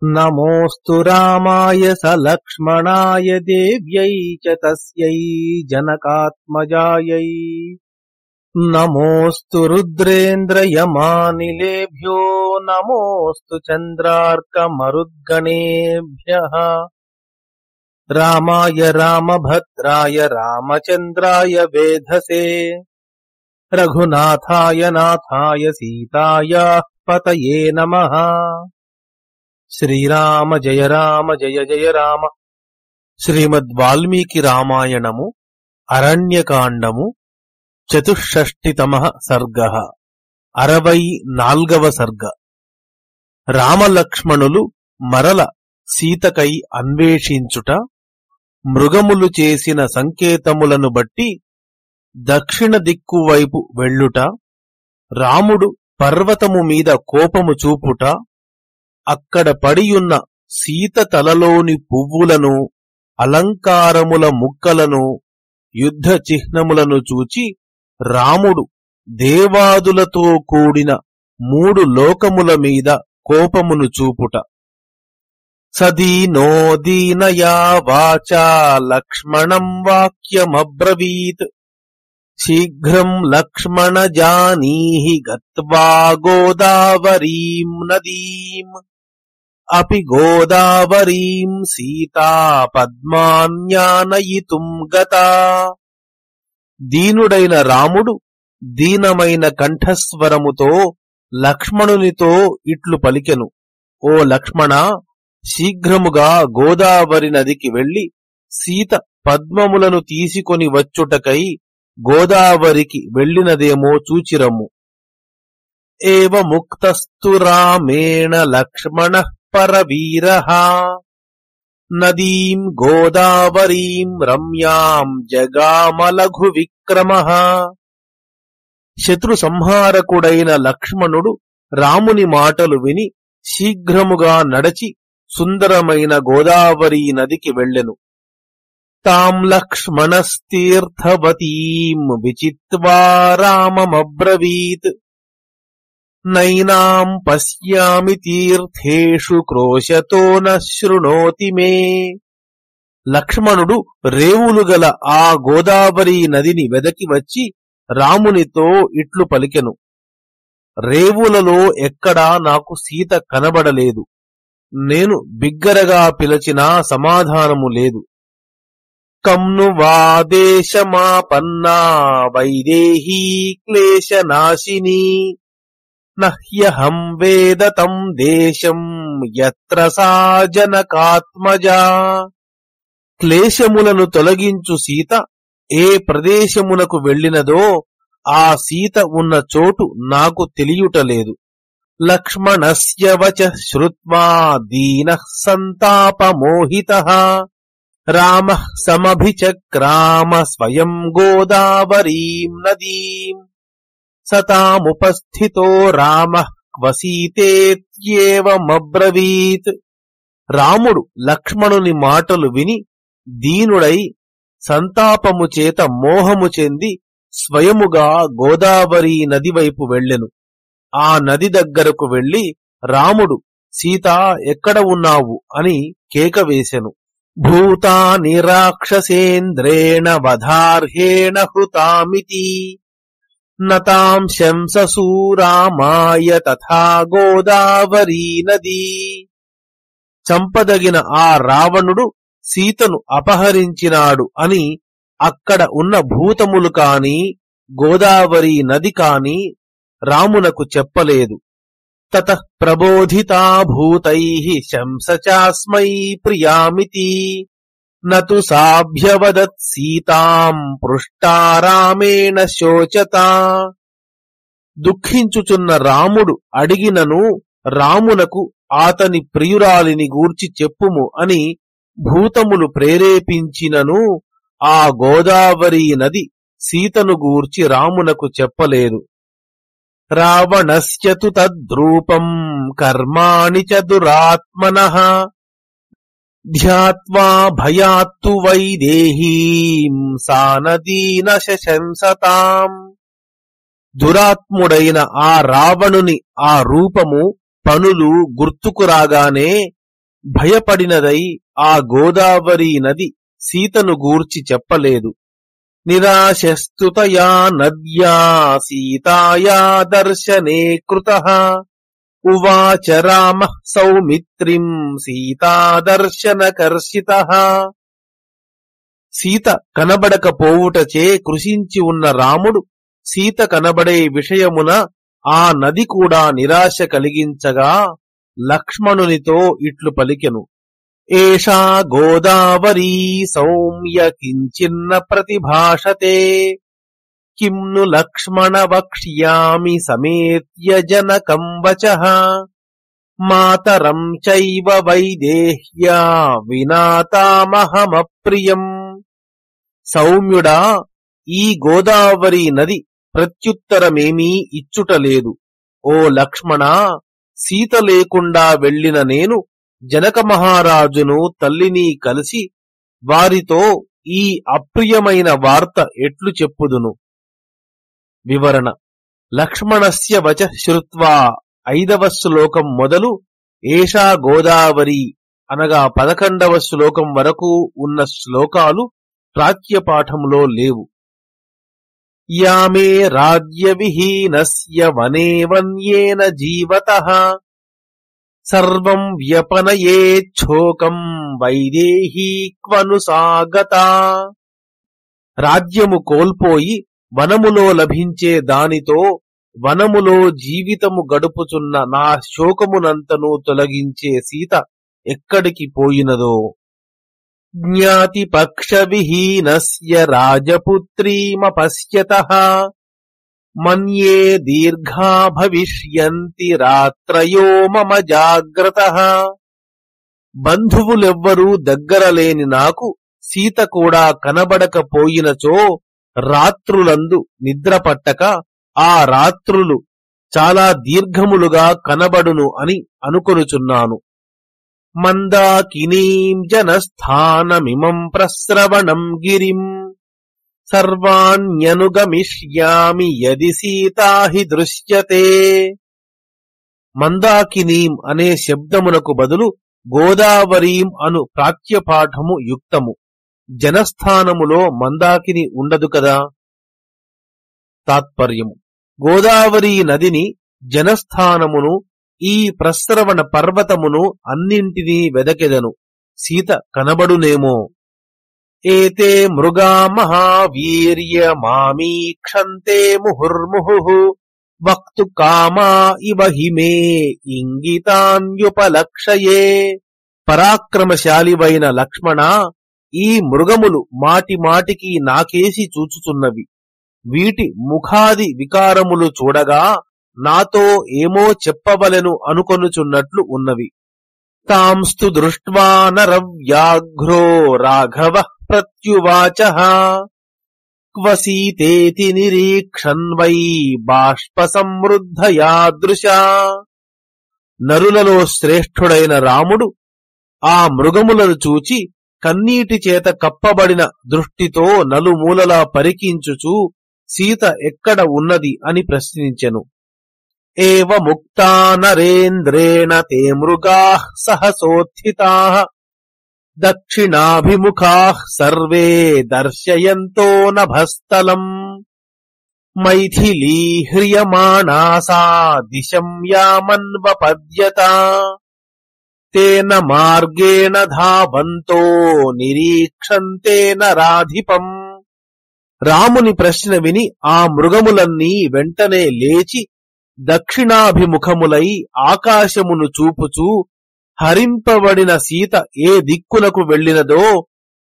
నమోస్తు రామాయ సలక్ష్మణాయ దేవ్యై చ తస్యై జనకాత్మజాయై. నమోస్తు రుద్రేంద్రయమానిలేభ్యో నమోస్తు చంద్రార్కమరుద్గణేభ్యః. రామాయ రామభద్రాయ రామచంద్రాయ వేధసే రఘునాథాయ నాథాయ సీతాయాః పతయే నమః. శ్రీరామ జయ రామ జయ జయ రామ. శ్రీమద్ వాల్మీకి రామాయణము అరణ్యకాండము చతుషష్ఠితమః సర్గః 64వ సర్గ. రామలక్ష్మణులు మరల సీతకై అన్వేషించుట, మృగములు చేసిన సంకేతములను బట్టి దక్షిణ దిక్కు వైపు వెళ్ళుట, రాముడు పర్వతము మీద కోపము చూపుట, అక్కడ పడియున్న సీత తలలోని పువ్వులను, అలంకారముల ముక్కలను, యుద్ధ చిహ్నములను చూచి రాముడు దేవాదులతో కూడిన 3 లోకముల మీద కోపమును చూపుట. సదీనో దీనయా వాచా లక్ష్మణం వాక్యమబ్రవీత్. శీఘ్రం లక్ష్మణ జానీహి గత్వా గోదావరీం నదీం. అపి గోదావరీం సీతా పద్మాన్యానయితుం గతా. దీనుడైన రాముడు దీనమైన కంఠస్వరముతో లక్ష్మణునితో ఇట్లు పలికెను. ఓ లక్ష్మణ, శీఘ్రముగా గోదావరి నదికి వెళ్లి సీత పద్మములను తీసుకొని వచ్చుటకై గోదావరికి వెళ్ళినదేమో చూచిరమ్ము. ఏవముక్తస్తు రామేణ లక్ష్మణః పరవీరః. నదీం గోదావరీం రమ్యాం జగామలఘు విక్రమః. శత్రు సంహారకుడైన లక్ష్మణుడు రాముని మాటలు విని శీఘ్రముగా నడచి సుందరమైన గోదావరీ నదికి వెళ్ళెను. తాం లక్ష్మణస్తీర్థవతీం విచిత్వా రామమబ్రవీత్. నైనాం పశ్యామి తీర్థేషు క్రోశతో న శృణోతి మే. లక్ష్మణుడు రేవులుగల ఆ గోదావరీ నదిని వెదకి వచ్చి రామునితో ఇట్లు పలికెను. రేవులలో ఎక్కడా నాకు సీత కనబడలేదు. నేను బిగ్గరగా పిలచినా సమాధానము లేదు. కమ్ను వాదేశమాపన్నా వైదేహీ క్లేశనాశినీ. నహ్యహం వేద తం దేశం యత్ర సా జనకాత్మజా. క్లేశములను తొలగించు సీత ఏ ప్రదేశమునకు వెళ్ళినదో ఆ సీత ఉన్న చోటు నాకు తెలియుటలేదు. లక్ష్మణస్య వచ శ్రుత్వా దీనః సంతాపమోహితః. రామః సమభిచక్రామ స్వయం గోదావరీం నదీం. సతాముపస్థితో రామః క్వసీతేత్యేవమబ్రవీత్. రాముడు లక్ష్మణుని మాటలు విని దీనుడై సంతాపము చేత మోహము చెంది స్వయముగా గోదావరీ నది వైపు వెళ్ళెను. ఆ నది దగ్గరకు వెళ్లి రాముడు సీతా ఎక్కడ ఉన్నావు అని కేక వేసెను. భూతాని రాక్షసేంద్రేణ వధార్హేణ హృతామితి. నతాం శంససూరామాయ తథా గోదావరీ నదీ. చంపదగిన ఆ రావణుడు సీతను అపహరించినాడు అని అక్కడ ఉన్న భూతములు కాని గోదావరీ నది కాని రామునకు చెప్పలేదు. తతః ప్రబోధితా భూతైః శంస చాస్మై ప్రియామితి. నతు సాభ్యవదత్ సీతాం పృష్టా రామేణ శోచతా. దుఃఖించుచున్న రాముడు అడిగినను రామునకు ఆతని ప్రియురాలిని గూర్చి చెప్పుము అని భూతములు ప్రేరేపించినను ఆ గోదావరీ నది సీతను గూర్చి రామునకు చెప్పలేదు. రావణస్య తు తద్రూపం కర్మాణి చ దురాత్మనః. ధ్యాత్వా భయాత్తు వైదేహీం సా నదీ న శశంసతాం. దురాత్ముడైన ఆ రావణుని ఆ రూపము పనులు గుర్తుకు రాగానే భయపడినదై ఆ గోదావరి నది సీతను గూర్చి చెప్పలేదు. నిరాశస్తుతయా నద్యా సీతాయా దర్శనే కృతః ఉవాచ రామః సౌమిత్రిం సీతాదర్శనకర్షితః. సీత కనబడకపోవుటచే కృశించి ఉన్న రాముడు సీత కనబడే విషయమున ఆ నది కూడా నిరాశ కలిగించగా లక్ష్మణునితో ఇట్లు పలికెను. ఏషా గోదావరీ సౌమ్య కించిన్న ప్రతిభాషతే కిం ను లక్ష్మణ వక్ష్యామి సమేత్య జనకం వచః మాతరం చైవ వైదేహ్యా వినాతామహమప్రియం. సౌమ్యుడా, ఈ గోదావరి నది ప్రత్యుత్తరమేమీ ఇచ్చుటలేదు. ఓ లక్ష్మణ, సీత లేకుండా వెళ్లిన నేను జనక మహారాజును తల్లిని కలిసి వారితో ఈ అప్రియమైన వార్త ఎట్లు చెప్పుదును. వివరణ. లక్ష్మణస్య వచః శ్రుత్వా 5వ శ్లోకం మొదలు ఏషా గోదావరి అనగా 11వ శ్లోకం వరకు ఉన్న శ్లోకాలు ప్రాచ్యపాఠములో లేవు. యామే రాజ్య విహీనస్య వనే వన్యేన జీవతః సర్వం వ్యపనయేచ్ఛోకం వైదేహీ క్వను సాగతా. రాజ్యము కోల్పోయి వనములో లభించే దానితో వనములో జీవితము గడుపుచున్న నా శోకమునంతను తొలగించే సీత ఎక్కడికి పోయినదో. జ్ఞాతిపక్ష విహీనస్య రాజపుత్రీమపశ్యతః మన్యే దీర్ఘా భవిష్యంతి రాత్రయో మమ జాగ్రతః. బంధువులెవ్వరూ దగ్గర లేని నాకు సీత కూడా కనబడకపోయినచో రాత్రులందు నిద్రపట్టక ఆ రాత్రులు చాలా దీర్ఘములుగా కనబడును అని అనుకొనుచున్నాను. మందాకినీం జనస్థానమిమం ప్రస్రవణం గిరిం సర్వాణ్యనుగమిష్యామి యది సీతా హి దృశ్యతే. మందాకినీం అనే శబ్దమునకు బదులు గోదావరీం అను ప్రాచ్యపాఠము యుక్తము. జనస్థానములో మందాకిని ఉండదు కదా. తాత్పర్యము. గోదావరి నదిని, జనస్థానమును, ఈ ప్రస్రవణ పర్వతమును అన్నింటినీ వెదకెదను. సీత కనబడునేమో. ఏతే మృగా మహావీర్య మామీక్షంతే ముహుర్ముహుః వక్తు కామా ఇవ హిమే ఇంగితాన్యుపలక్షయే. పరాక్రమశాలివైన లక్ష్మణ, ఈ మృగములు మాటి మాటికి నాకేసి చూచుచున్నవి. వీటి ముఖాది వికారములు చూడగా నాతో ఏమో చెప్పవలెను అనుకొనుచున్నట్లు ఉన్నవి. తాంస్తు దృష్ట్వా నరవ్యాఘ్రో రాఘవః ప్రత్యువాచః క్వ సీతేతి నిరీక్షన్ వై బాష్ప సమృద్ధయాదృశా. నరులలో శ్రేష్ఠుడైన రాముడు ఆ మృగములను చూచి కన్నీటి చేత కప్పబడిన దృష్టితో నలుమూలలా పరికించుచూ సీత ఎక్కడ ఉన్నది అని ప్రశ్నించెను. ఏవ ముక్తా నరేంద్రేణ తే మృగాః సహసోత్థితాః దక్షిణాభిముఖాః సర్వే దర్శయంతో నభస్థలం మైథిలీ హ్రియమాణా సా దిశం యామన్వపద్యత తేన మార్గేణ ధావంతో నిరీక్షంతే నరాధిపం. రాముని ప్రశ్న విని ఆ మృగములన్నీ వెంటనే లేచి దక్షిణాభిముఖములై ఆకాశమును చూపుచూ హరింపబడిన సీత ఏ దిక్కునకు వెళ్ళినదో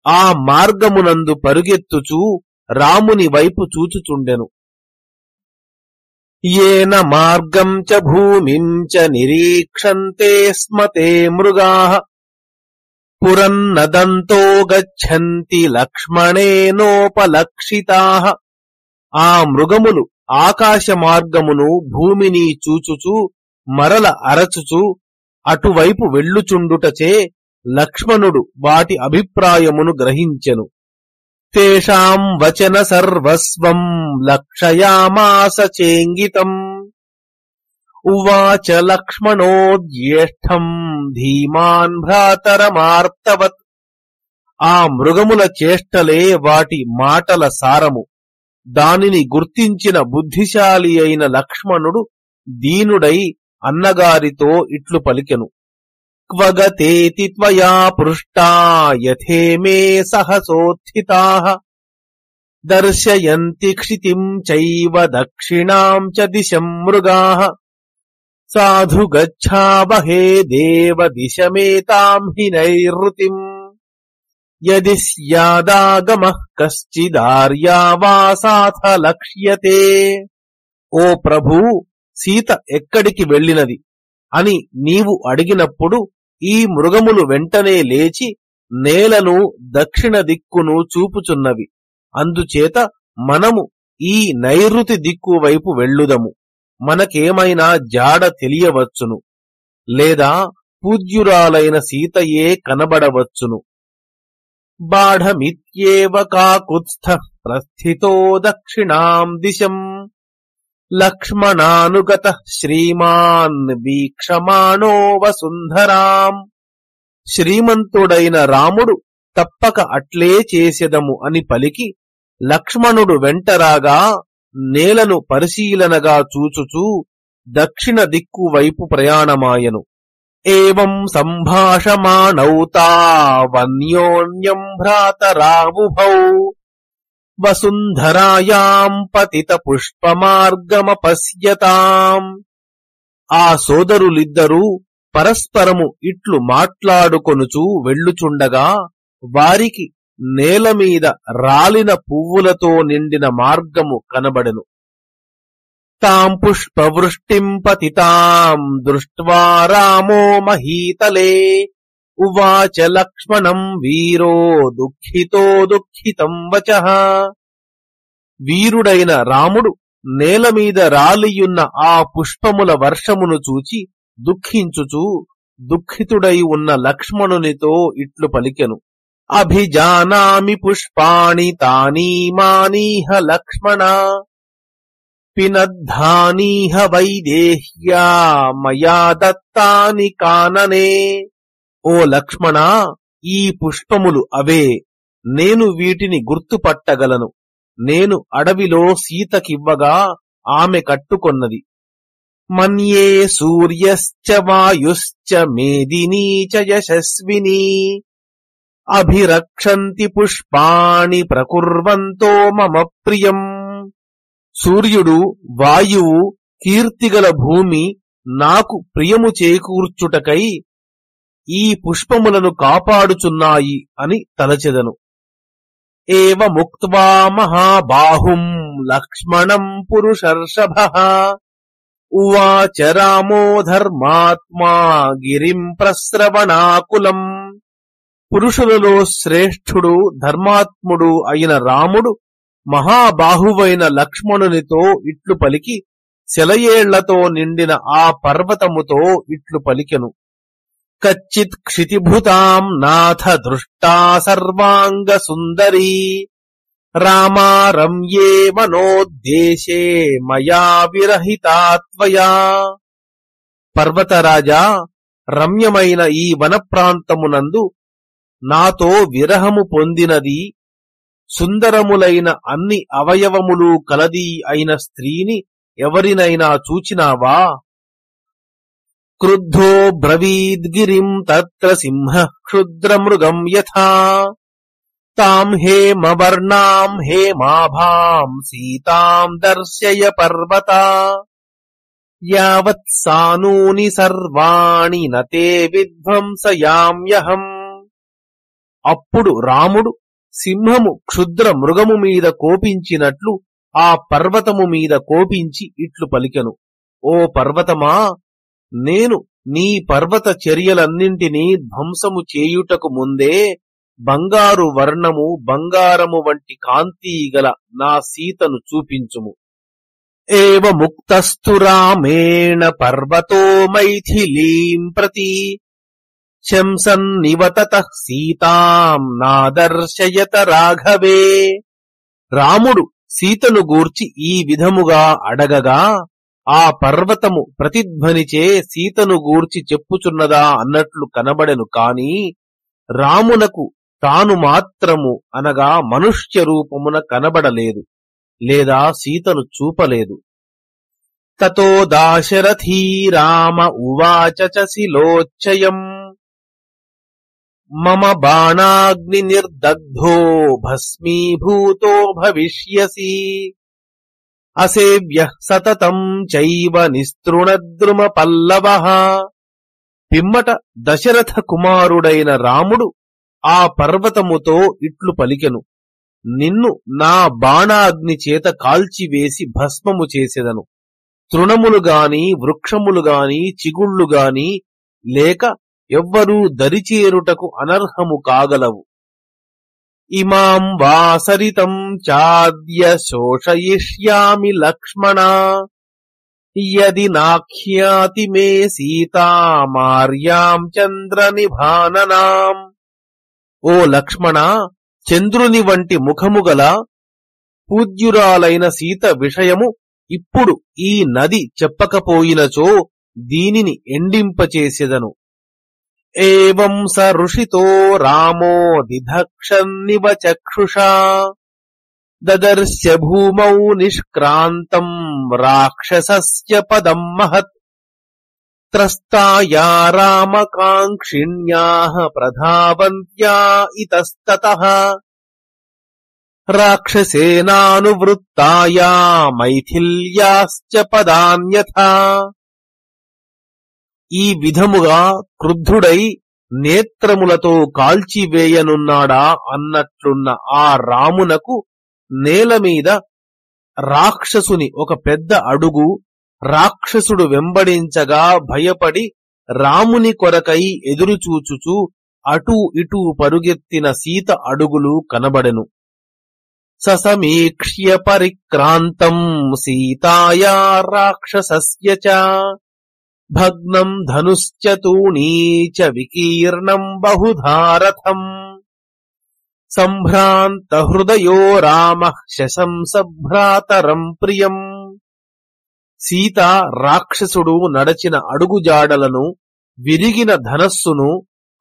ఆ మార్గమునందు పరుగెత్తుచూ రాముని వైపు చూచుచుండెను. ఏన మార్గం చ భూమిం చ నిరీక్షంతే స్మ తే మృగాః పురన్నదంతో గచ్చంతి లక్ష్మణేనోపలక్షితాః. ఆ మృగములు ఆకాశ మార్గమును భూమిని చూచుచూ మరల అరచుచూ అటువైపు వెళ్ళుచుండుటచే లక్ష్మణుడు వాటి అభిప్రాయమును గ్రహించెను. తేషాం వచన సర్వస్వం లక్షయామాస చేంగితం ఉవాచ లక్ష్మణోద్యేష్టం ధీమాన్ భ్రాతరమార్తవత్. ఆ మృగముల చేష్టలే వాటి మాటల సారము. దానిని గుర్తించిన బుద్ధిశాలి అయిన లక్ష్మణుడు దీనుడై అన్నగారితో ఇట్లు పలికెను. క్వగతేతి త్వయా పృష్టా యథేమే సహసోత్థితాః దర్శయంతి క్షితిం చైవ దక్షిణాం చ దిశం మృగాః సాధు గచ్ఛావహే దేవ దిశమేతాం హి నైరుతిం యది స్యాదాగమః కశ్చిదార్యావాసాథ లక్ష్యతే. ఓ ప్రభూ, సీత ఎక్కడికి వెళ్ళినది అని నీవు అడిగినప్పుడు ఈ మృగములు వెంటనే లేచి నేలను దక్షిణ దిక్కును చూపుచున్నవి. అందుచేత మనము ఈ నైరుతి దిక్కు వైపు వెళ్ళుదము. మనకేమైనా జాడ తెలియవచ్చును, లేదా పూజ్యురాలైన సీతయే కనబడవచ్చును. బాఢమిత్యేవ కాకుత్స్థః ప్రస్థితో దక్షిణాం దిశం లక్ష్మణానుగతః శ్రీమాన్ వీక్షమాణో వసుంధరాం. శ్రీమంతుడైన రాముడు తప్పక అట్లే చేసెదము అని పలికి లక్ష్మణుడు వెంటరాగా నేలను పరిశీలనగా చూచుచూ దక్షిణ దిక్కు వైపు ప్రయాణమాయను. ఏవం సంభాషమాణౌ తావన్యోన్యం భ్రాతరావుభౌ వసుంధరాయాం పతిత పుష్పమార్గమపశ్యతాం. ఆ సోదరులిద్దరూ పరస్పరము ఇట్లు మాట్లాడుకొనుచూ వెళ్ళుచుండగా వారికి నేలమీద రాలిన పువ్వులతో నిండిన మార్గము కనబడెను. తాం పుష్పవృష్టిం పతితాం దృష్ట్వా రామో మహీతలే ఉవాచ లక్ష్మణం వీరో దుఃఖితో దుఃఖితం వచః. వీరుడైన రాముడు నేలమీద రాలియున్న ఆ పుష్పముల వర్షమును చూచి దుఃఖించుచూ దుఃఖితుడై ఉన్న లక్ష్మణునితో ఇట్లు పలికెను. అభిజానామి పుష్పాణి తానీమానీహ లక్ష్మణ పినద్ధానీహ వైదేహ్యా మయా దత్తాని కాననే. ఓ లక్ష్మణ, ఈ పుష్పములు అవే. నేను వీటిని గుర్తుపట్టగలను. నేను అడవిలో సీతకివ్వగా ఆమె కట్టుకొన్నది. మన్యే సూర్యశ్చ వాయుశ్చ మేదినీ చ యశస్వినీ అభిరక్షంతి పుష్పాణి ప్రకుర్వంతో మమ ప్రియం. సూర్యుడు, వాయువు, కీర్తిగల భూమి నాకు ప్రియము చేకూర్చుటకై ఈ పుష్పములను కాపాడుచున్నాయి అని తలచెదను. ఏవముక్త్వా మహాబాహుం లక్ష్మణం పురుషర్షభః ఉవాచ రామో ధర్మాత్మా గిరిం ప్రస్రవణాకులం. పురుషులలో శ్రేష్ఠుడు ధర్మాత్ముడు అయిన రాముడు మహాబాహువైన లక్ష్మణునితో ఇట్లు పలికి సెలయేళ్లతో నిండిన ఆ పర్వతముతో ఇట్లు పలికెను. కచ్చిత్ క్షితిభుతాం నాథ దృష్టా సర్వాంగ సుందరీ రామా రమ్యే మనోద్దేశే మయా విరహితా త్వయా. పర్వతరాజా, రమ్యమైన ఈ వనప్రాంతమునందు నాతో విరహము పొందినది, సుందరములైన అన్ని అవయవములు కలది అయిన స్త్రీని ఎవరినైనా చూచినావా? క్రుద్ధో బ్రవీద్గిరిం తత్ర సింహ క్షుద్రమృగం యథా తాం హేమవర్ణాం హేమాభాం సీతాం దర్శయ పర్వత యావత్ సానూని సర్వాణి నతే విధ్వంసయామ్యహం. అప్పుడు రాముడు సింహము క్షుద్ర మృగము మీద కోపించినట్లు ఆ పర్వతము మీద కోపించి ఇట్లు పలికెను. ఓ పర్వతమా, నేను నీ పర్వత చర్యలన్నింటినీ ధ్వంసము చేయుటకు ముందే బంగారు వర్ణము, బంగారము వంటి కాంతి గల నా సీతను చూపించుము. ఏవ ముక్తస్తు రామేణ పర్వతో మైథిలీం ప్రతి శంసన్నివతతః సీతాం నాదర్శయత రాఘవే. రాముడు సీతను గూర్చి ఈ విధముగా అడగగా ఆ పర్వతము ప్రతిధ్వనిచే సీతను గూర్చి చెప్పుచున్నదా అన్నట్లు కనబడెను. కాని రామునకు తాను మాత్రము అనగా మనుష్య రూపమున కనబడలేదు, లేదా సీతను చూపలేదు. తతో దాశరథీ రామ ఉవాచ చ శిలోచ్చయం మమ బాణాగ్ని నిర్దగ్ధో భస్మీభూతో భవిష్యసి అసేవ్యః సతతం చైవ నిస్తృణద్రుమ పల్లవః. పిమ్మట దశరథ కుమారుడైన రాముడు ఆ పర్వతముతో ఇట్లు పలికెను: నిన్ను నా బాణాగ్ని చేత కాల్చివేసి భస్మము చేసెదను. తృణములుగాని వృక్షములుగాని చిగుళ్లుగాని లేక ఎవ్వరూ దరిచేరుటకు అనర్హము కాగలవు. ఇమాం వాసరితం చాద్య శోషయిష్యామి లక్ష్మణ యది నాఖ్యాతి మే సీతా మార్యాం చంద్ర నిభాననాం. ఓ లక్ష్మణ, చంద్రుని వంటి ముఖము గల పూజ్యురాలైన సీత విషయము ఇప్పుడు ఈ నది చెప్పకపోయినచో దీనిని ఎండింపచేసెదను. ఏవం స ఋషితో రామో దిధక్షన్నివ చక్షుషా దదర్శ్య భూమౌ నిష్క్రాంతం రాక్షసస్య పదం మహత్. త్రస్తాయా రామకాంక్షిణ్యాః ప్రధావంత్యా ఇతస్తతః రాక్షసేనానువృత్తాయా మైథిల్యాశ్చ పదాన్యథా. ఈ విధముగా క్రుద్ధుడై నేత్రములతో కాల్చివేయనున్నాడా అన్నట్లున్న ఆ రామునకు నేలమీద రాక్షసుని ఒక పెద్ద అడుగు, రాక్షసుడు వెంబడించగా భయపడి రాముని కొరకై ఎదురుచూచుచూ అటూ ఇటూ పరుగెత్తిన సీత అడుగులు కనబడెను. ససమీక్ష్య పరిక్రాంతం సీతాయా రాక్షసస్య చ భగ్నం ధనుశ్చ తూణీ చ వికీర్ణం బహుధారథం సంభ్రాంత హృదయో రామః శశంస భ్రాతరం ప్రియం. సీత రాక్షసుడు నడచిన అడుగుజాడలను, విరిగిన ధనస్సును,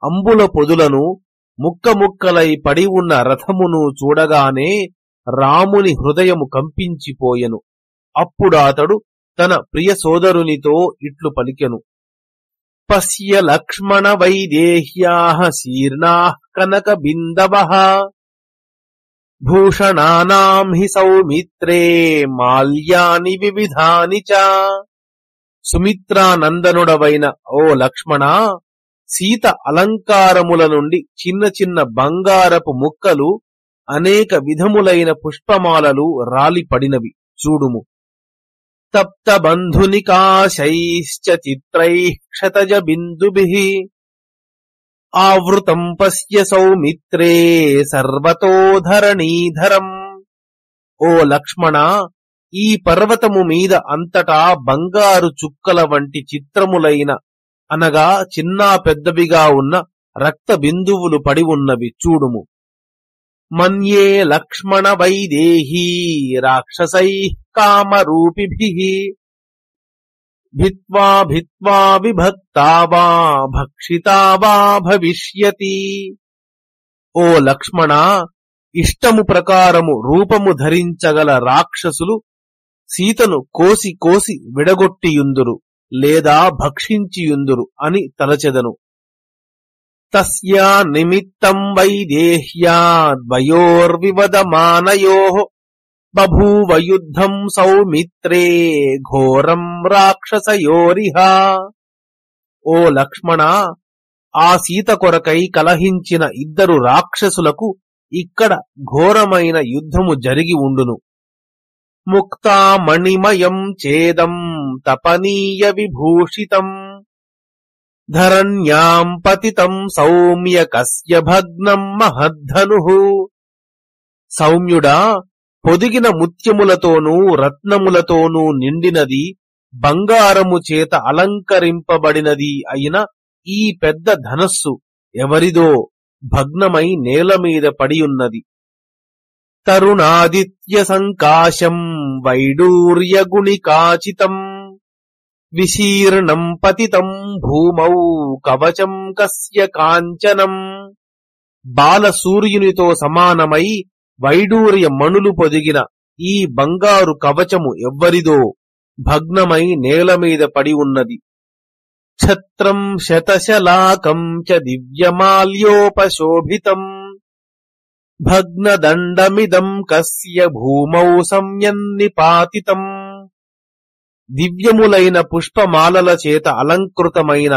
అంబుల పొదులను, ముక్కముక్కలై పడి ఉన్న రథమును చూడగానే రాముని హృదయము కంపించిపోయెను. అప్పుడాతడు తన ప్రియ సోదరునితో ఇట్లు పలికెను: పశ్య లక్ష్మణ వైదేహ్యాః శీర్ణాః కనక బిందవః భూషణానాం హి సౌమిత్రే మాల్యాని వివిధాని చ. సుమిత్రానందనుడవైన ఓ లక్ష్మణ, సీత అలంకారముల నుండి చిన్న చిన్న బంగారపు ముక్కలు, అనేక విధములైన పుష్పమాలలు రాలిపడినవి చూడుము. తప్త బంధునికాశైశ్చ చిత్రైః క్షతజ బిందుభిః ఆవృతం పశ్య సౌమిత్రే సర్వతో ధరణీధరం. ఓ లక్ష్మణ, ఈ పర్వతము మీద అంతటా బంగారు చుక్కల వంటి చిత్రములైన అనగా చిన్నా పెద్దవిగా ఉన్న రక్త బిందువులు పడి ఉన్నవి చూడుము. మన్యే లక్ష్మణ వైదేహీ రాక్షసైః కామరూపిభిః భిత్వా భిత్వా విభక్తా వా భక్షితా వా భవిష్యతి. ఓ లక్ష్మణ, ఇష్టము ప్రకారము రూపము ధరించగల రాక్షసులు సీతను కోసి కోసి విడగొట్టియుందురు, లేదా భక్షించియుందురు అని తలచెదను. తస్యా నిమిత్తం వైదేహ్యా ద్వయోర్వివదమానయోః బభూవ యుద్ధం సౌమిత్రే ఘోరం రాక్షసయోరిహ. ఓ లక్ష్మణ, ఆ సీత కొరకై కలహించిన ఇద్దరు రాక్షసులకు ఇక్కడ ఘోరమైన యుద్ధము జరిగి ఉండును. ముక్తా మణిమయం చేదం తపనీయ విభూషితం ధరణ్యాం పతితం సౌమ్య కస్య భగ్నం మహద్ధనుః. సౌమ్యుడా, పొదిగిన ముత్యములతోనూ రత్నములతోనూ నిండినది, బంగారము చేత అలంకరింపబడినది అయిన ఈ పెద్ద ధనస్సు ఎవరిదో భగ్నమై నేలమీద పడియున్నది. తరుణాదిత్య సంకాశం వైడూర్య గుణికాచితం విశీర్ణం పతితం భూమౌ కవచం కస్య కాంచనం. బాలసూర్యునితో సమానమై వైడూర్య మణులు పొదిగిన ఈ బంగారు కవచము ఎవ్వరిదో భగ్నమై నేలమీద పడి ఉన్నది. ఛత్రం శతశలాకం చ దివ్యమాల్యోపశోభితం భగ్నదండమిదం కస్య భూమౌ సంయన్నిపాతితం. దివ్యములైన పుష్పమాలల చేత అలంకృతమైన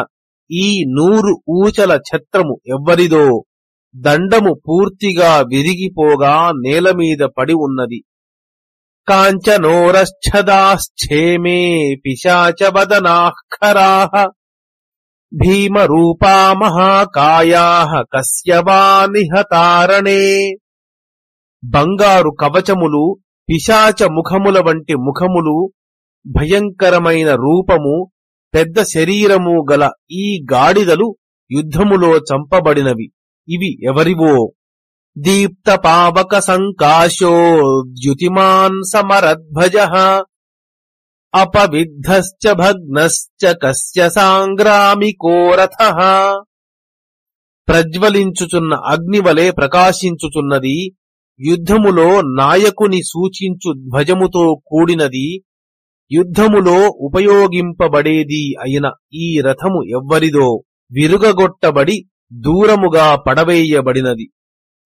ఈ 100 ఊచల ఛత్రము ఎవ్వరిదో దండము పూర్తిగా విరిగిపోగా నేలమీద పడి ఉన్నది. కాంచనోరశ్ఛదాశ్చేమే పిశాచవదనాః ఖరాః భీమరూపా మహాకాయాః కస్య వా నిహతారణే. బంగారు కవచములు, పిశాచ ముఖముల వంటి ముఖములు, భయంకరమైన రూపము, పెద్ద శరీరము గల ఈ గాడిదలు యుద్ధములో చంపబడినవి. ఇవి ఎవరివో? దీప్త పావక సంకాశో ద్యుతిమాన్ సమరధ్వజః అపవిద్ధశ్చ భగ్నశ్చ కస్య సాంగ్రామికో రథః. ప్రజ్వలించుచున్న అగ్నివలే ప్రకాశించుచున్నది, యుద్ధములో నాయకుని సూచించు ధ్వజముతో కూడినది, యుద్ధములో ఉపయోగింపబడేది అయిన ఈ రథము ఎవ్వరిదో విరుగగొట్టబడి దూరముగా పడవేయబడినది.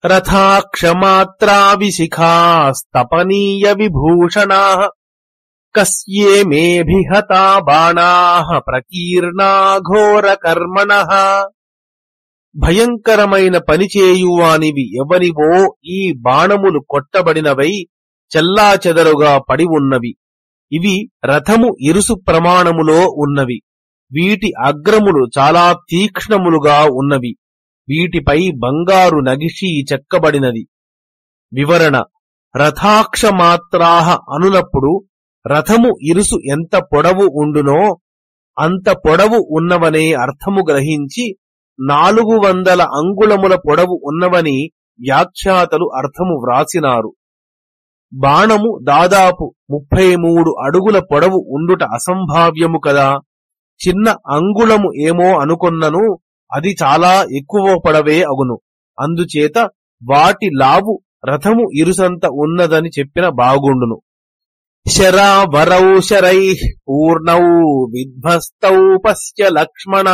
రథాక్షమాత్రావిశిఖాస్తపనీయ విభూషణాః కస్యేమేభిహతా బాణాః ప్రకీర్ణా ఘోర కర్మణః. భయంకరమైన పనిచేయువానివి ఎవరివో ఈ బాణములు కొట్టబడినవై చెల్లాచెదరుగా పడి ఉన్నవి. ఇవి రథము ఇరుసు ప్రమాణములో ఉన్నవి. వీటి అగ్రములు చాలా తీక్ష్ణములుగా ఉన్నవి. వీటిపై బంగారు నగిషీ చెక్కబడినది. వివరణ: రథాక్షమాత్రాః అనునప్పుడు రథము ఇరుసు ఎంత పొడవు ఉండునో అంత పొడవు ఉన్నవనే అర్థము గ్రహించి 400 అంగుళముల పొడవు ఉన్నవని వ్యాఖ్యాతలు అర్థము వ్రాసినారు. బాణము దాదాపు 33 అడుగుల పొడవు ఉండుట అసంభావ్యము కదా. చిన్న అంగుళము ఏమో అనుకొన్నను, అది చాలా ఎక్కువ పొడవే అగును. అందుచేత వాటి లావు రథము ఇరుసంత ఉన్నదని చెప్పిన బాగుండును. శరావరౌ శరైః పూర్ణౌ విధ్వస్తౌ పశ్య లక్ష్మణ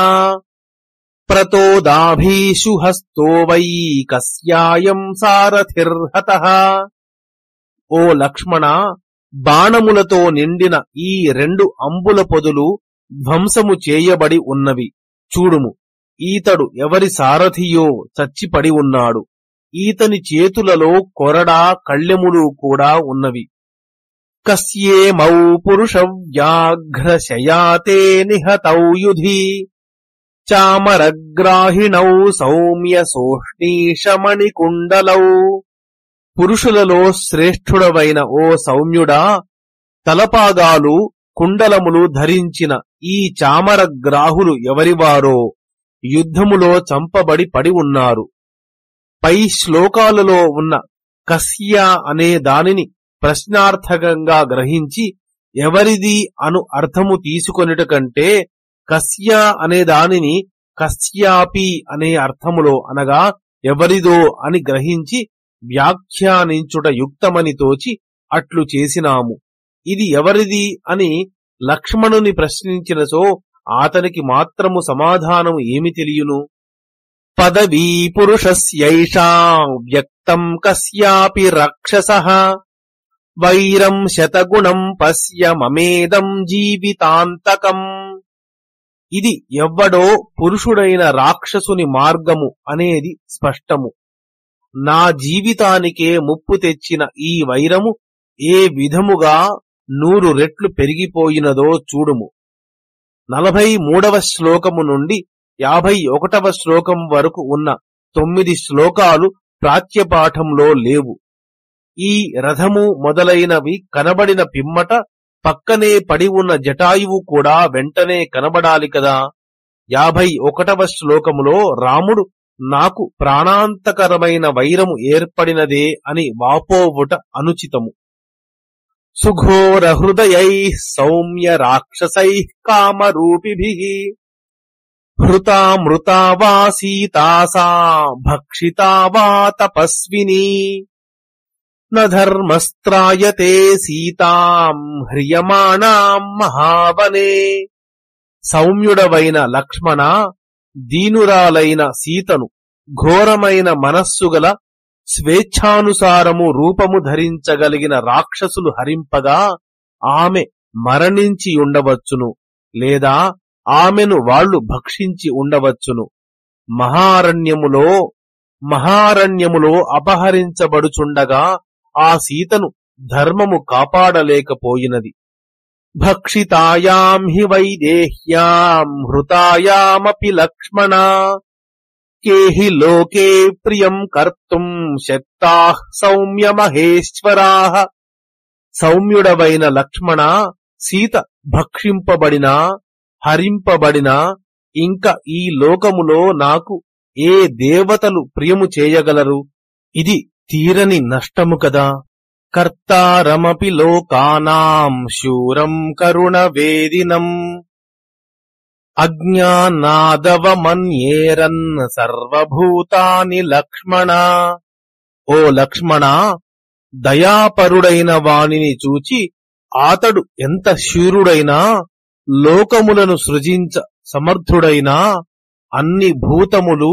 ప్రతోదాభీషు హస్తో వై కస్యాయం సారథిర్హతః. ఓ లక్ష్మణ, బాణములతో నిండిన ఈ 2 అంబుల పొదులు ధ్వంసము చేయబడి ఉన్నవి. చూడుము, ఈతడు ఎవరి సారథియో చచ్చిపడి ఉన్నాడు. ఈతని చేతులలో కొరడా కళ్ళెములు కూడా ఉన్నవి. కస్యేమౌ పురుషవ్యాఘ్రశయాతే నిహతౌ యుధి చామరగ్రాహిణౌ సౌమ్య సోష్ణీషమణికుండలౌ. పురుషులలో శ్రేష్ఠుడవైన ఓ సౌమ్యుడా, తలపాగాలు కుండలములు ధరించిన ఈ చామరగ్రాహులు ఎవరివారో యుద్ధములో చంపబడి పడి ఉన్నారు. పై శ్లోకాలలో ఉన్న కస్య అనే దానిని ప్రశ్నార్థకంగా గ్రహించి ఎవరిది అను అర్థము తీసుకొనుట కంటే కస్య అనే దానిని కస్యాపి అనే అర్థములో అనగా ఎవరిదో అని గ్రహించి వ్యాఖ్యానించుట యుక్తమని తోచి అట్లు చేసినాము. ఇది ఎవరిది అని లక్ష్మణుని ప్రశ్నించినచో అతనికి మాత్రము సమాధానము ఏమి తెలియను? పదవీ పురుషస్యైషా వ్యక్తం కస్యాపి రాక్షసః వైరం శతగుణం పశ్య మమేదం జీవితాంతకం. ఇది ఎవ్వడో పురుషుడైన రాక్షసుని మార్గము అనేది స్పష్టము. నా జీవితానికే ముప్పు తెచ్చిన ఈ వైరము ఏ విధముగా 100 రెట్లు పెరిగిపోయినదో చూడుము. 43వ శ్లోకము నుండి 51వ శ్లోకం వరకు ఉన్న 9 శ్లోకాలు ప్రాచ్యపాఠంలో లేవు. ఈ రథము మొదలైనవి కనబడిన పిమ్మట పక్కనే పడి ఉన్న జటాయువు కూడా వెంటనే కనబడాలి కదా. 51వ శ్లోకములో రాముడు నాకు ప్రాణాంతకరమైన వైరము ఏర్పడినదే అని వాపోవుట అనుచితము. సుఘోరహృదయైః సౌమ్య రాక్షసైః కామరూపిభిః హృతా వా సీతా సా భక్షితా వా తపస్వినీ న ధర్మస్త్రాయతే సీతాం హ్రియమాణాం మహావనే. సౌమ్యుడవైన లక్ష్మణ, దీనురాలైన సీతను ఘోరమైన మనస్సుగల స్వేచ్ఛానుసారము రూపము ధరించగలిగిన రాక్షసులు హరింపగా ఆమె మరణించి ఉండవచ్చును, లేదా ఆమెను వాళ్లు భక్షించి ఉండవచ్చును. మహారణ్యములో అపహరించబడుచుండగా ఆ సీతను ధర్మము కాపాడలేకపోయినది. భక్షితాయాం హి వైదేహ్యాం హృతాయామపి లక్ష్మణ కేహి లోకే ప్రియం కర్తుం శక్తాః సౌమ్య మహేశ్వరాః. సౌమ్యుడవైన లక్ష్మణ, సీత భక్షింపబడినా హరింపబడినా ఇంక ఈ లోకములో నాకు ఏ దేవతలు ప్రియము చేయగలరు? ఇది తీరని నష్టము కదా. కర్తారమపి లోకానాం శూరం కరుణవేదినం అజ్ఞానాదవమన్యేరన్ సర్వభూతాని లక్ష్మణ. ఓ లక్ష్మణ, దయాపరుడైన వానిని చూచి ఆతడు ఎంత శూరుడైనా, లోకములను సృజించ సమర్థుడైనా అన్ని భూతములు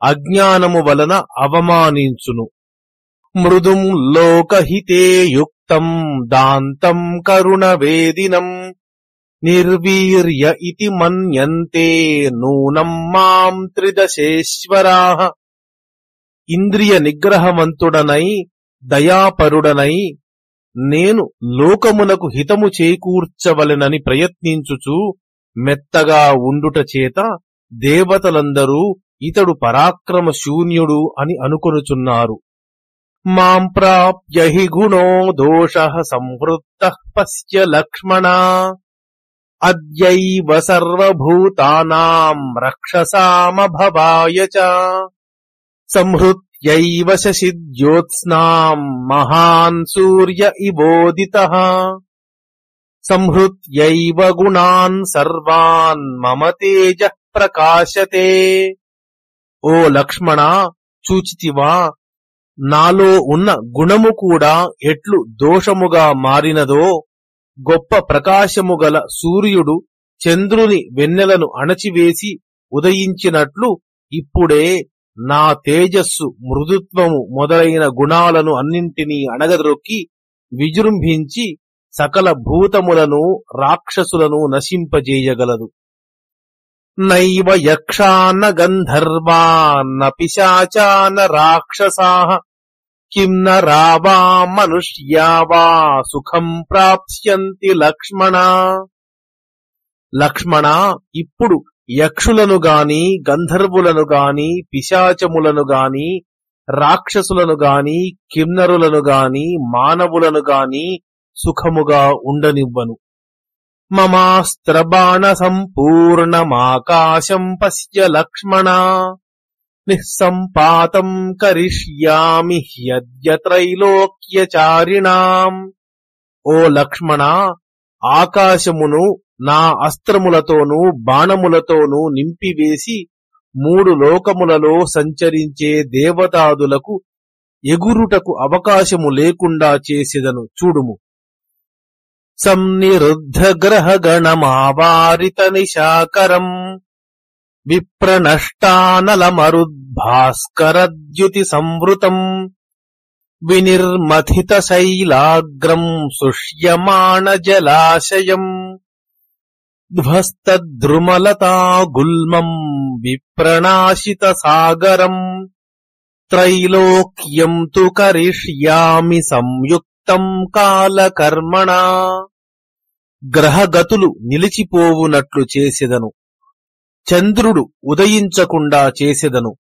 అజ్ఞానము వలన అవమానించును. మృదుం లోకహితే యుక్తం దాంతం కరుణవేదినం నిర్వీర్య ఇతి మన్యంతే నూనం మాం త్రిదశేశ్వరాః. ఇంద్రియ నిగ్రహవంతుడనై దయాపరుడనై నేను లోకమునకు హితము చేకూర్చవలెనని ప్రయత్నించుచు మెత్తగా ఉండుట చేత దేవతలందరూ ఇతడు పరాక్రమ శూన్యుడు అని అనుకొనుచున్నారు. మాం ప్రాప్య హి గుణో దోషః సంవృత్తః పశ్య లక్ష్మణ అద్యైవ సర్వభూతానాం రక్షసామభవాయ చ సంహృత్యైవ శశిజ్యోత్స్నాం మహాన్ సూర్య ఇవోదితః సంహృత్యైవ గుణాన్ సర్వాన్ మమ తేజః ప్రకాశతే. ఓ లక్ష్మణ, చూచితివా, నాలో ఉన్న గుణము కూడా ఎట్లు దోషముగా మారినదో, గొప్ప ప్రకాశము గల సూర్యుడు చంద్రుని వెన్నెలను అణచివేసి ఉదయించినట్లు ఇప్పుడే నా తేజస్సు మృదుత్వము మొదలైన గుణాలను అన్నింటినీ అణగద్రొక్కి విజృంభించి సకల భూతములను రాక్షసులను నశింపజేయగలదు. నైవ యక్షాన గంధర్వాన్న పిశాచాన రాక్షసాః కిం నరా వా మనుష్యా వా సుఖం ప్రాప్స్యంతి లక్ష్మణ. లక్ష్మణ, ఇప్పుడు యక్షులను గాని గంధర్వులను గాని పిశాచములను గాని రాక్షసులను గాని కిన్నరులను గాని మానవులను గాని సుఖముగా ఉండనివ్వను. మమాస్త్రబాణ సంపూర్ణమాకాశం పశ్య లక్ష్మణ నిస్సంపాతం కరిష్యామి హ్యద్య త్రైలోక్యచారిణాం. ఓ లక్ష్మణ, ఆకాశమును నా అస్త్రములతోనూ బాణములతోనూ నింపివేసి 3 లోకములలో సంచరించే దేవతాదులకు ఎగురుటకు అవకాశము లేకుండా చేసెదను చూడుము. సంనిరుద్ధ గ్రహగణమావారిత నిశాకరం విప్రనష్టానలమరుద్భాస్కరద్యుతి సంవృతం వినిర్మథిత శైలాగ్రం సుష్యమాణ జలాశయం ధ్వస్తద్రుమలతా గుల్మం విప్రణాశిత సాగరం త్రైలోక్యం తు కరిష్యామి సంయుక్తం కాలకర్మణా. గ్రహగతులు నిలిచిపోవునట్లు చేసెదను, చంద్రుడు ఉదయించకుండా చేసెదను,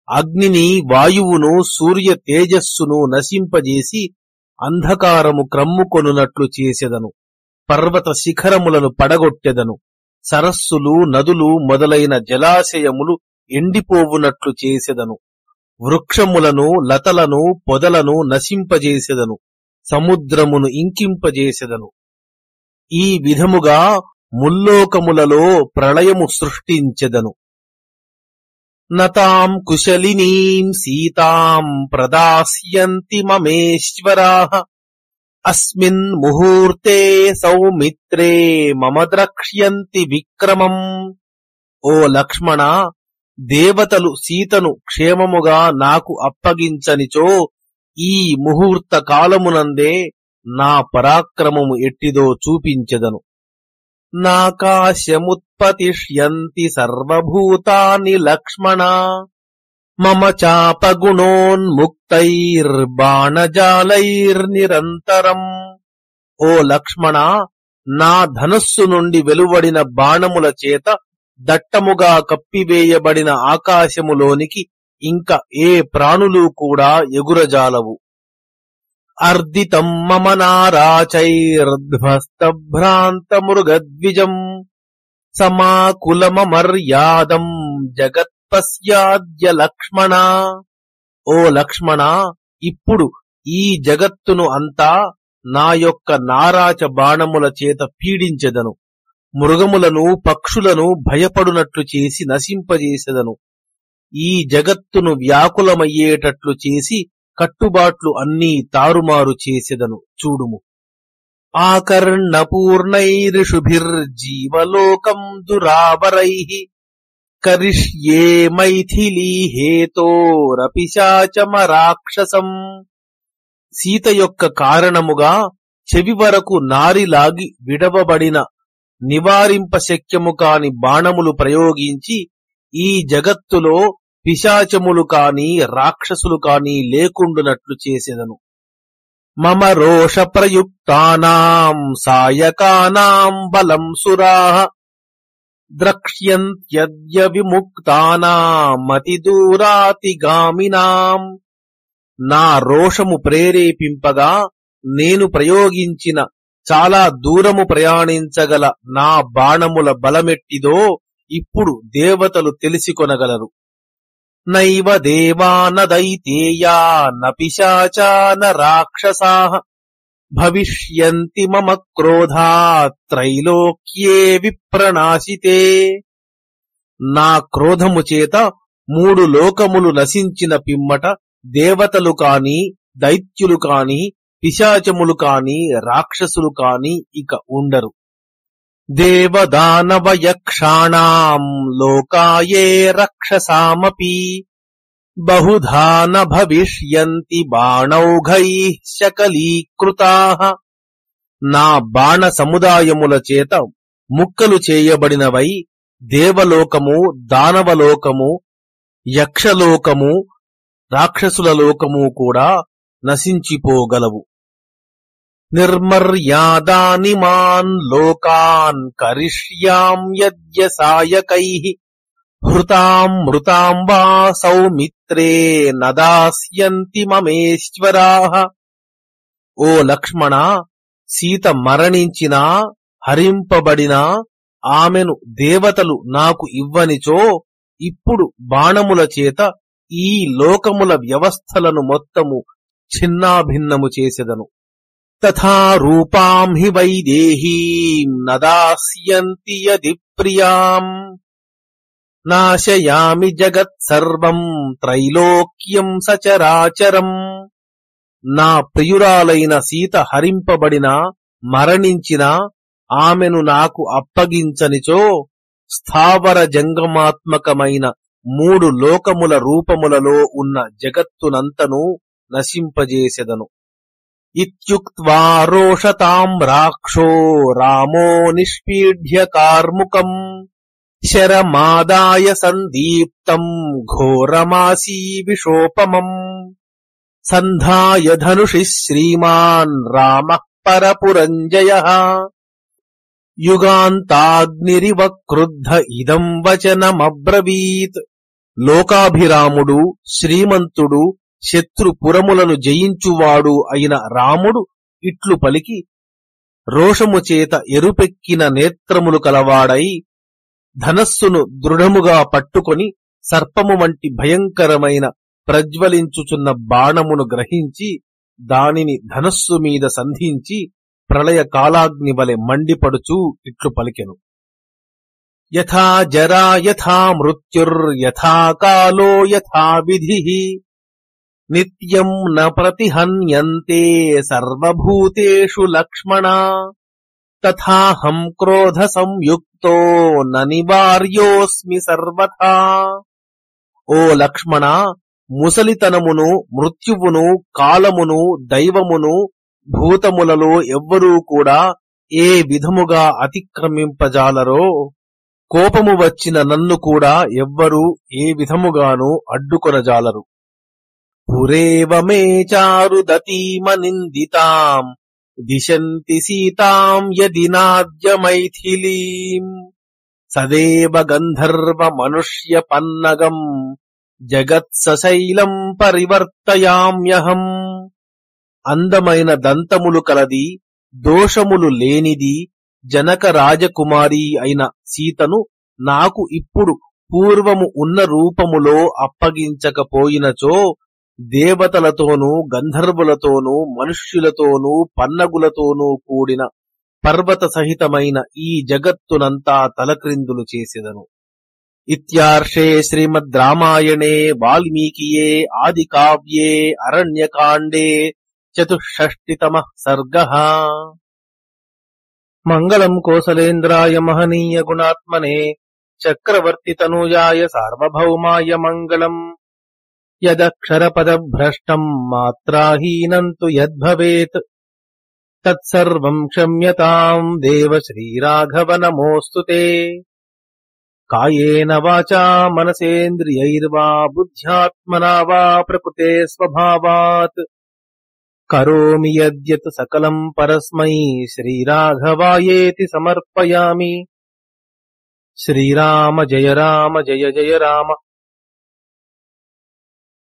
అగ్నిని వాయువును సూర్య తేజస్సును నశింపజేసి అంధకారము క్రమ్ముకొనున్నట్లు చేసెదను, పర్వత శిఖరములను పడగొట్టెదను, సరస్సులు నదులు మొదలైన జలాశయములు ఎండిపోవునట్లు చేసెదను, వృక్షములను లతలను పొదలను నశింపజేసెదను, సముద్రమును ఇంకింపజేసెదను. ఈ విధముగా ముల్లోకములలో ప్రళయము సృష్టించెదను. నతాం కుశలినీం సీతాం ప్రదాస్యంతి మమేశ్వరాః అస్మిన్ ముహూర్తే సౌమిత్రే మమ ద్రక్ష్యంతి విక్రమం. ఓ లక్ష్మణ, దేవతలు సీతను క్షేమముగా నాకు అప్పగించనిచో ఈ ముహూర్త కాలమునందే నా పరాక్రమము ఎట్టిదో చూపించెదను. నాకాశముత్పతిష్యంతి సర్వభూతాని లక్ష్మణ మమ చాపగుణోన్ముక్తైర్బాణజాలైర్నిరంతరం. ఓ లక్ష్మణ, నా ధనస్సు నుండి వెలువడిన బాణముల చేత దట్టముగా కప్పివేయబడిన ఆకాశములోనికి ఇంక ఏ ప్రాణులు కూడా ఎగురజాలవు. అర్దితం మమ నారాచైర్ధ్వస్తభ్రాంతమృగద్విజం సమాకులమమర్యాదం జగత్పశ్యాద్య లక్ష్మణ. ఓ లక్ష్మణ, ఇప్పుడు ఈ జగత్తును అంతా నా యొక్క నారాచ బాణముల చేత పీడించెదను. మృగములను పక్షులను భయపడునట్లు చేసి నశింపజేసెదను. ఈ జగత్తును వ్యాకులమయ్యేటట్లు చేసి కట్టుబాట్లు అన్నీ తారుమారు చేసెదను. చూడుము. ఆకర్ణపూర్ణైరిషుభిర్జీవలోకం దురావరైః కరిష్యే మైథిలీ హేతోరపిశాచమరాక్షసం. సీత యొక్క కారణముగా చెవి వరకు నారిలాగి విడవబడిన నివారింపశక్యము కాని బాణములు ప్రయోగించి ఈ జగత్తులో పిశాచములు కాని రాక్షసులు కాని లేకుండునట్లు చేసెదను. మమ రోష ప్రయుక్తానాం సాయకానాం బలం సురాః ద్రక్ష్యంత్యద్య విముక్తానాం అతిదూరాతిగామినాం. నా రోషము ప్రేరేపింపగా నేను ప్రయోగించిన చాలా దూరము ప్రయాణించగల నా బాణముల బలమెట్టిదో ఇప్పుడు దేవతలు తెలిసికొనగలరు. నైవ దేవా న దైతేయా న పిశాచా న రాక్షసాః భవిష్యంతి మమ క్రోధాత్ త్రైలోక్యే విప్రనాశితే. నా క్రోధము చేత 3 లోకములు నశించిన పిమ్మట దేవతలు కాని దైత్యులు కాని పిశాచములు కాని రాక్షసులు కాని ఇక ఉండరు. దేవదానవయక్షాణాం లోకాయే రక్షసామపి బహుధా న భవిష్యంతి బాణౌఘైః శకలీకృతాః. నా బాణ సముదాయముల చేత ముక్కలు చేయబడినవై దేవలోకము, దానవలోకము, యక్షలోకము, రాక్షసుల లోకము కూడా నశించిపోగలవు. నిర్మర్యాదాని మాన్ లోకాన్ కరిష్యామ్యద్య సాయకైః హృతాం మృతాం వా సౌమిత్రే నదాస్యంతి మమేశ్వరాః. ఓ లక్ష్మణ, సీత మరణించినా హరింపబడినా ఆమెను దేవతలు నాకు ఇవ్వనిచో ఇప్పుడు బాణముల చేత ఈ లోకముల వ్యవస్థలను మొత్తము ఛిన్నాభిన్నము చేసెదను. తథా రూపాం హి వైదేహీం నదాస్యంతి యది ప్రియాం నాశయామి జగత్సర్వం త్రైలోక్యం సచరాచరం. నా ప్రియురాలైన సీత హరింపబడినా మరణించినా ఆమెను నాకు అప్పగించనిచో స్థావర జంగమాత్మకమైన 3 లోకముల రూపములలో ఉన్న జగత్తునంతను నశింపజేసెదను. ఇత్యుక్త్వా రోషతాం రాక్షో రామో నిష్పీడ్య కార్ముకం శరమాదాయ సందీప్తం ఘోరమాసీ విషోపమం సంధాయ ధనుషి శ్రీమాన్ రామః పరపురంజయః యుగాంతాగ్నిరివ క్రుద్ధ ఇదం వచనమబ్రవీత్. లోకాభిరాముడు, శ్రీమంతుడు, శత్రుపురములను జయించువాడు అయిన రాముడు ఇట్లు పలికి రోషము చేత ఎరుపెక్కిన నేత్రములు కలవాడై ధనస్సును దృఢముగా పట్టుకొని సర్పము వంటి భయంకరమైన ప్రజ్వలించుచున్న బాణమును గ్రహించి దానిని ధనస్సు మీద సంధించి ప్రళయ కాలాగ్ని వలె మండిపడుచూ ఇట్లు పలికెను. యథా జరా యథా మృత్యుర్యథా కాలో యథా విధిః నిత్యం న ప్రతిహన్యంతే సర్వభూతేషు లక్ష్మణ తథాహం క్రోధ సంయుక్తో న నివార్యోస్మి సర్వథా. ఓ లక్ష్మణ, ముసలితనమును, మృత్యువును, కాలమును, దైవమును, భూతములలో ఎవ్వరూ కూడా ఏ విధముగా అతిక్రమింపజాలరో, కోపము వచ్చిన నన్ను కూడా ఎవ్వరూ ఏ విధముగానూ అడ్డుకొనజాలరు. పురేవ మే చారుదతీమ నిందితాం దిశంతి సీతాం యది నాద్య మైథిలీం సదేవ గంధర్వ మనుష్య పన్నగం జగత్సశైలం పరివర్తయామ్యహం. అందమైన దంతములు కలది, దోషములు లేనిది జనక రాజకుమారి అయిన సీతను నాకు ఇప్పుడు పూర్వము ఉన్న రూపములో అప్పగించకపోయినచో దేవతలతోనూ, గంధర్వులతోనూ, మనుష్యులతోనూ, పన్నగులతోనూ కూడిన పర్వత సహితమైన ఈ జగత్తునంతా తలక్రిందులు చేసెదను. ఇత్యార్షే శ్రీమద్ రామాయణే వాల్మీకియే ఆది కావ్యే అరణ్యకాండే చతుషష్టితమః సర్గః. మంగళం కోసలేంద్రాయ మహనీయ గుణాత్మనే చక్రవర్తి తనూజాయ సార్వభౌమాయ మంగళం. యదక్షరపదభ్రష్టం మాత్రాహీనం తు యద్భవేత్ తత్సర్వం క్షమ్యతాం దేవ శ్రీరాఘవ నమోస్తుతే. కాయేన వాచా మనసేంద్రియైర్వా బుద్ధ్యాత్మనా వా ప్రకృతే స్వభావాత్ కరోమి యద్యత్ సకలం పరస్మై శ్రీరాఘవాయేతి సమర్పయామి. శ్రీరామ జయ రామ జయ జయ రామ